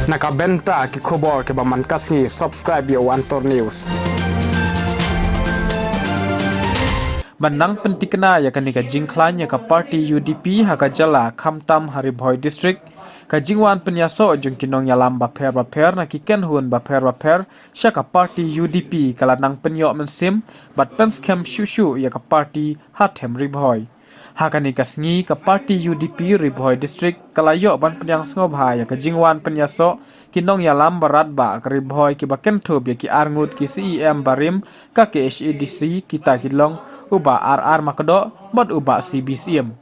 Nakabenta ki khobor ke baman kasngi subscribe yo Antor News. Manang pentikna ya kanika jingklan ya ka party UDP haka jala Khamtam Haribhoi district ka jingwan penyaso jung kinong yalam baper na kiken hun baper syaka party UDP kala nang penyo mensim bat penskem shushu ya ka party Hathem Ribhoi hakani kasngi ka party UDP Ribhoi district kalayo ban penyang sngobha ya ka jingwan penyaso kinong yalam barat ba ka Ribhoi ki baken thob ya ki arngut ki CEM barim ka KHADC kita kilong uba RR Makdo mod uba CBCM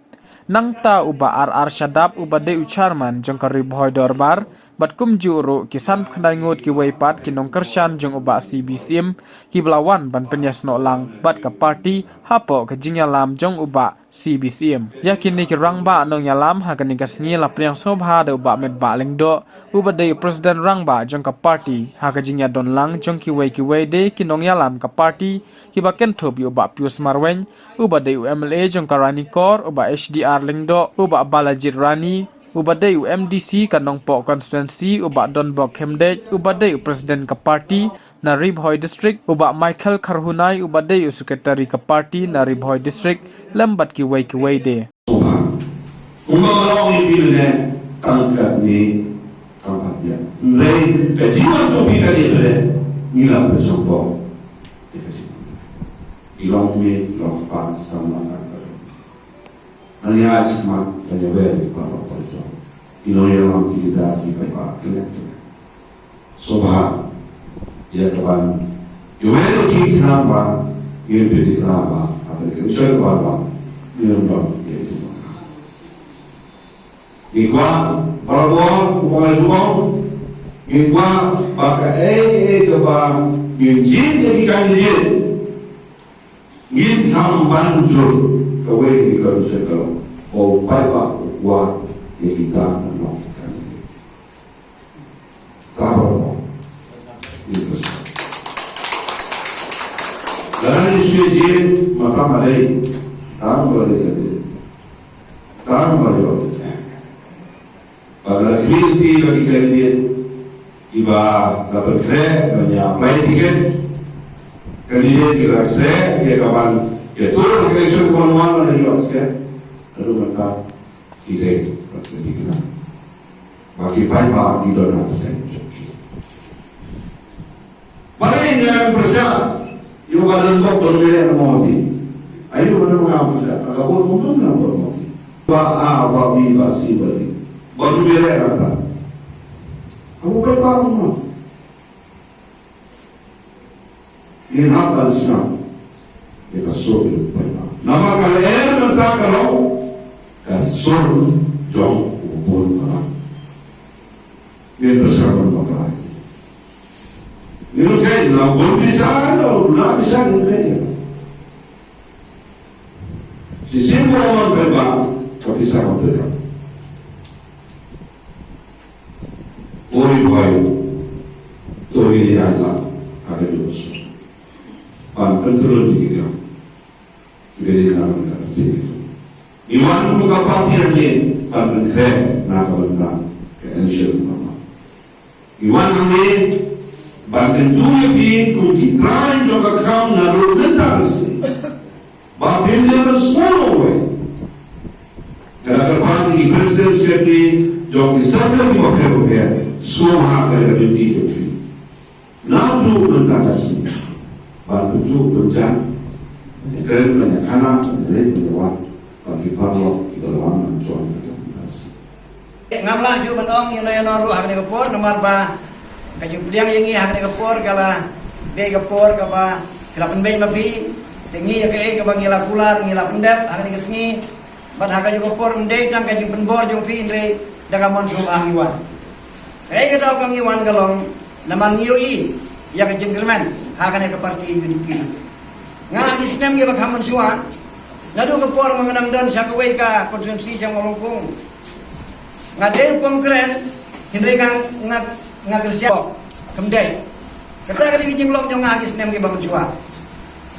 nang ta uba RR Shadap uba de Ucharman jong ka Ribhoi Dorbar bat kumju ru kisan khandai ngut ki weipat kinong kershan jong uba CBCM ki belawan ban penyas no lang bat ka party hapo ka jingyalam jong uba CBCM yakin ni ki rangba nong yalam hakani kasngi la priang sobha de uba met ba lengdo uba de president rangba jong ka party haka jingya don lang jong ki wei de kinong yalam ka party ki baken thob uba Pius Marwen uba de UMLA jong ka Rani Kor uba HDR lengdo uba Balajit Rani uba de UMDC kanong po constituency uba Don Bok Hemdej uba de president ka party na Ribhoi district uba Michael Karhunai uba de secretary ka party na Ribhoi district lambat ki wei de Umang ipilne tangkat ni tangkat dia. Mereka kajian tu kita ni mereka nila bercampur. Ilong me long pa sama nakar. Nani aja mak tanya beri para percaya. Ilong yang kita di bawah kelihatan. Sobha ya kawan. Iwere kita nama, ia beri nama. Apa itu? Saya kawan. Ia nama. Igual para upaya jumong igual baka ke ba yin jadi kan yin tham banjur kawe ni kalau sekal o pai ba wa kita no kan tahu itu dan ini mata malai tahu malai pada kritik bagi kalian iba dapat kre banyak baik tiket kalian kira kre ya kawan ya turun ke isu komunan dari oke lalu mereka ide berkenan bagi baik di dalam senjoki paling yang bersama yang badan kok berbeda modi ayo mana mengambil kalau pun nggak bermodi wa bi basi bali baru bela kata, kamu berapa ini apa sih? Kita suruh berapa? Nama kalian minta kalau kasur jong ubun orang, ini bersama mereka. Ini kan, nak bisa, nak bisa ini kan? Sisi orang berapa? Kau bisa berapa? Ribhoi tori Allah ada dosa. Pan kontrol kita. Beri nama kasih. Iwan muka papian ni pan kontrol nak benda ke ensure nama. Iwan kami ban kontrol pi kunci try juga kau naruh kentas. Bapin dia bersolo we. Kalau parti presiden sekretari jauh disabel di bawah semua ada di TV. Lalu tentang kasih, bantu berjalan, kerana banyak anak dari luar bagi parlo di dalam menjual kasih. Ngamlah ju benong yang noru hakni kapur nomor ba, kaji puliang yengi hakni kapur kala be kapur kapa kala penbeng mapi, tengi ya kaya kapa ngila kular ngila pendep hakni kesni, bad hakaji kapur mendei tam kaji penbor jung pi indre daga monsum angiwan. Kaya kita orang iwan galong naman ngiyoi ya ke jenggerman hakane ke parti UDP nga di sinem ge bakhaman suan nadu ke por mengenang dan sa kawai ka konstituensi yang melungkung nga de kongres hindi kang nga bersya kemdai kata ka di jenglong jong nga di sinem ge bakhaman suan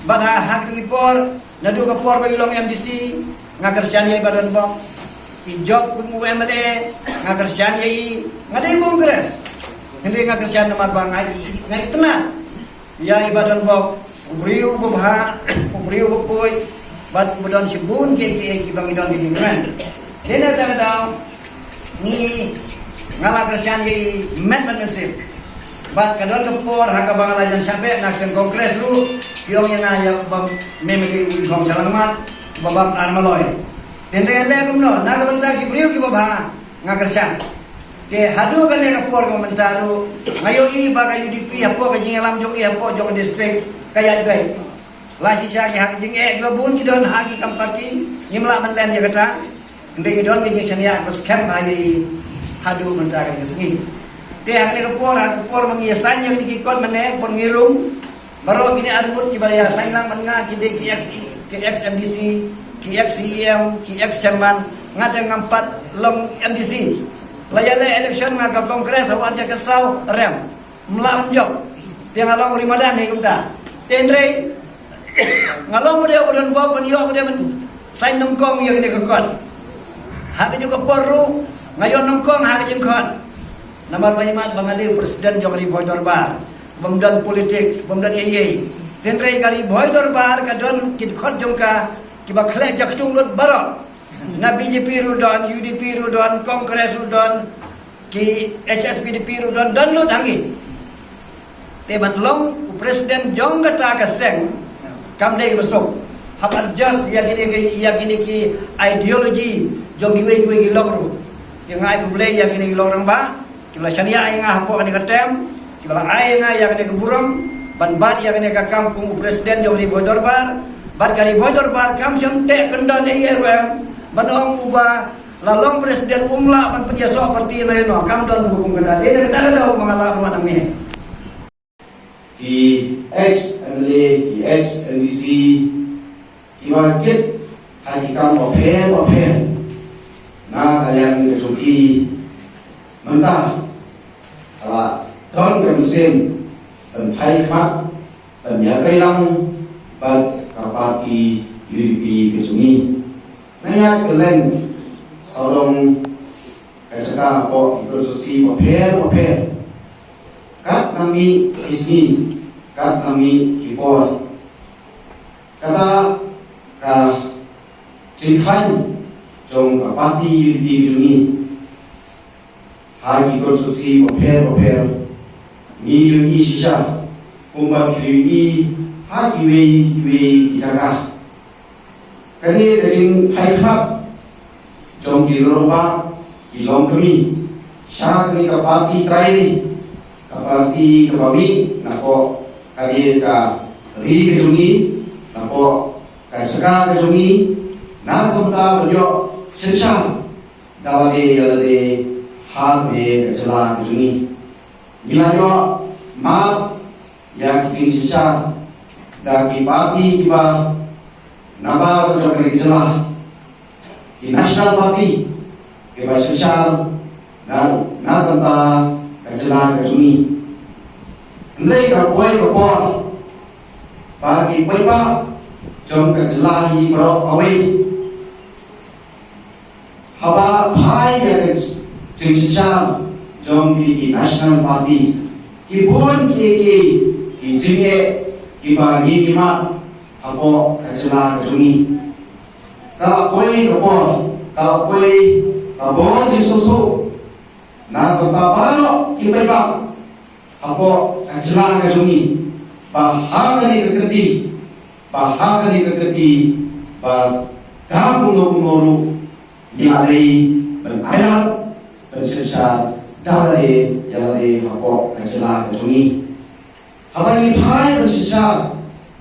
bada hak di por nadu ke por bagilong MDC nga kersian ye badan bok ijob UMLA nga kersian ye nga de kongres hindi nga Kristiyan na marbang ngay tenat. Ya ibadan bok ubriu bobha ubriu bopoy bat mudan sibun ki bang idon di jingran. Dena ta daw ni ngala Kristiyan ye met mesip. Bat kadon kepor haka bangalajan sampai naksen kongres lu yong yang ayam bang memeli bang salamat babam armaloy. Denda kumno naga banta ki briu ki bobha nga Kristiyan. Te hadu kan ya kapor komentaru ngayo i baga UDP apo ka jingalam jong i apo jong district kaya gai lasi cha ki hak jing babun ki don haki kam parti nyimla manlen ya kata ndegi don ni chania ko scam ai hadu mentara ki sengi te hak ni kapor mangi sanya ki kon mane pon ngilum baro kini arbut ki balaya sailang manga ki de ki XMDC ki XCM ki chairman ngate ngampat long MDC layala election ngaga kongres warja kesau rem melawan jok dia ngalong rimadan ni kumta tendre ngalong dia bulan buah penyo dia men sain nongkong yang dia kekon hak juga poru ngayon nongkong hak jengkon nomor bayimat bangali presiden jong ri boy dorbar bamdan politik bamdan ye tendre kali boy dorbar kadon kit khot jongka kiba khle jaktung lut barok na BJP rudon, UDP rudon, Kongres rudon, ki HSPDP rudon, dan lu dangi. Teban long presiden jong gata kaseng kamdai besok. Hab adjust ya gini ki ideologi jong diwe ki logru. Yang ai ku blay yang gini ki lorang ba, ki bla syania ai ngah po ani katem, ki bla ai ngah yang ni keburung, ban bat yang ni ka kampung presiden jong di Bodorbar, bar kali Bodorbar kam syam te kendan IRM. Manong ubah lalong presiden umla pan penyaso parti na yun kam don hukum kada dia kada daw mangala manang ni ki ex MLA ki ex NDC ki wakit hari kam open na kalian ketuki mentah ala don kamsen dan pai khat dan ya kailang bat kapati UDP kesungi naya kelen saurong kacaka po ikutsusi open kat nami isni kat nami kipor kata ka jingkhan jong kapati UDP juni ha ikutsusi open ni yuni shisha kumba kiri ha kiwe jaga kali kajing hai khap jong ki roba ki long kami syak ni ka parti trai ni ka parti ka babi na ko kali ka ri ke jungi na ko ka saka ke jungi na ko ta bjo sensha dawade yale ha me ka chala ke jungi mila yo ma ya ki sensha da ki parti ki ba nabar jom lagi jelah di National Party ke Basisal dan tanta kejelah kejuni mereka boy kepor bagi pepa jom kejelah hi bro away haba pai ya kejelah jom di National Party kibun ki jenge kibagi kimat apo kacela kajuni ka poi kapor ka poi abo di susu na ka palo ki beba apo kacela kajuni bahagani keketi ba kampung ngoru nyalai berayat bersesat dalare yalare apo kacela kajuni habani phai bersesat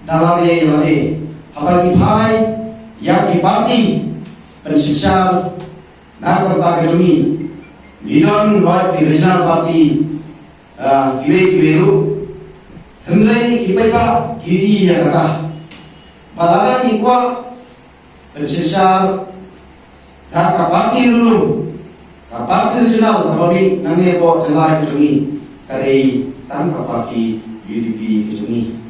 dalare yalare habagi phai yaki parti pensiksa nakon kajuni midon wa di regional party kiwe hendrai kipaipa kiri ya kata balala ni kwa pensiksa dak parti dulu parti regional kababi nange po jalai kajuni kare tang parti UDP kajuni